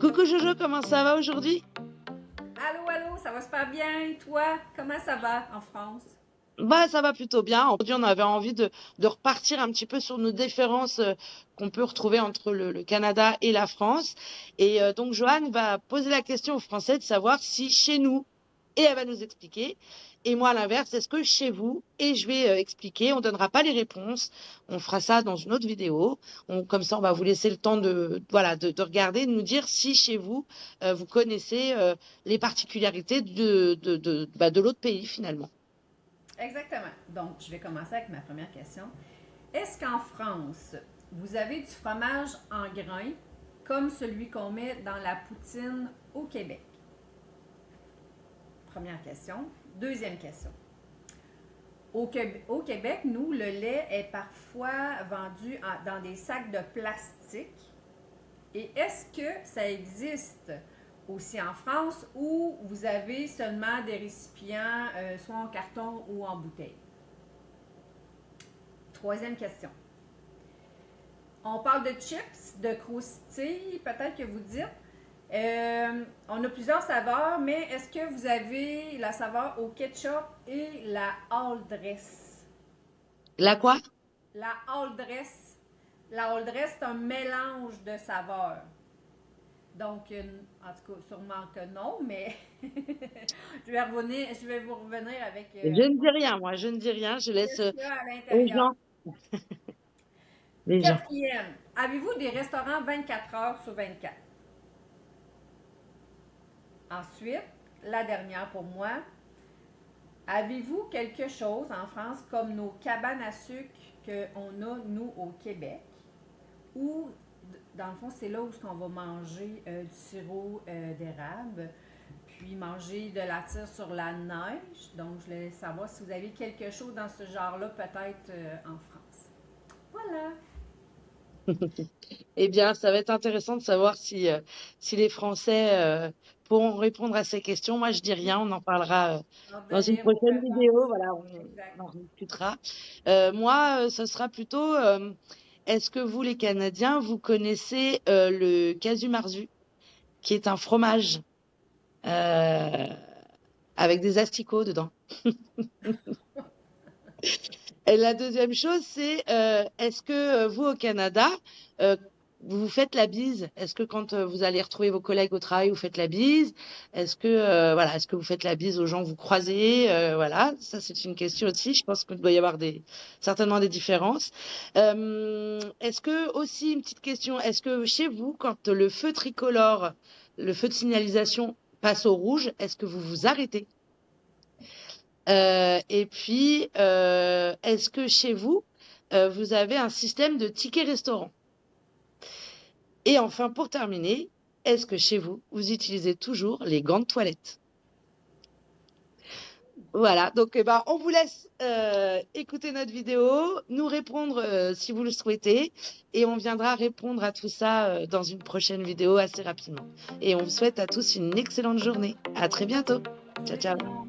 Coucou Jojo, comment ça va aujourd'hui? Allô, allô, ça va super bien? Toi, comment ça va en France? Bah, ça va plutôt bien. Aujourd'hui, on avait envie de repartir un petit peu sur nos différences qu'on peut retrouver entre le Canada et la France. Et donc, Joanne va poser la question aux Français de savoir si chez nous, et elle va nous expliquer. Et moi, à l'inverse, est-ce que chez vous, et je vais expliquer, on donnera pas les réponses. On fera ça dans une autre vidéo. Comme ça, on va vous laisser le temps voilà, de regarder, de nous dire si chez vous, vous connaissez les particularités de l'autre pays finalement. Exactement. Donc, je vais commencer avec ma première question. Est-ce qu'en France, vous avez du fromage en grains comme celui qu'on met dans la poutine au Québec? Première question. Deuxième question. Au Québec, nous, le lait est parfois vendu dans des sacs de plastique. Et est-ce que ça existe aussi en France où vous avez seulement des récipients soit en carton ou en bouteille? Troisième question. On parle de chips, de croustilles, peut-être que vous dites. On a plusieurs saveurs, mais est-ce que vous avez la saveur au ketchup et la all dress? La quoi? La all dress. La all dress, c'est un mélange de saveurs. Donc, en tout cas, sûrement que non, mais je vais vous revenir avec Je ne dis rien, moi, je ne dis rien. Je laisse qu'est-ce qu'il y a à aux l'intérieur. gens, les gens. Quatrième, avez-vous des restaurants 24 heures sur 24? Ensuite, la dernière pour moi, avez-vous quelque chose en France comme nos cabanes à sucre qu'on a, nous, au Québec, ou dans le fond, c'est là où on va manger du sirop d'érable, puis manger de la tire sur la neige. Donc, je voulais savoir si vous avez quelque chose dans ce genre-là, peut-être en France. Voilà. Eh bien, ça va être intéressant de savoir si les Français pourront répondre à ces questions. Moi, je dis rien, on en parlera On va dans une venir vos prochaine vidéo. réponses. Voilà, Exact. on en discutera. Moi, ce sera plutôt, est-ce que vous, les Canadiens, vous connaissez le casu marzu, qui est un fromage euh, avec des asticots dedans? Et la deuxième chose, c'est est-ce que vous, au Canada, euh, vous vous faites la bise? Est-ce que quand vous allez retrouver vos collègues au travail, vous faites la bise? Est-ce que voilà, est-ce que vous faites la bise aux gens que vous croisez? Voilà, ça c'est une question aussi. Je pense qu'il doit y avoir certainement des différences. Est-ce que aussi une petite question, est-ce que chez vous, quand le feu tricolore, le feu de signalisation passe au rouge, est-ce que vous vous arrêtez? Et puis, est-ce que chez vous, vous avez un système de tickets restaurant? Et enfin, pour terminer, est-ce que chez vous, vous utilisez toujours les gants de toilette? Voilà, donc eh ben, on vous laisse écouter notre vidéo, nous répondre si vous le souhaitez, et on viendra répondre à tout ça dans une prochaine vidéo assez rapidement. Et on vous souhaite à tous une excellente journée. À très bientôt. Ciao, ciao. Bisous.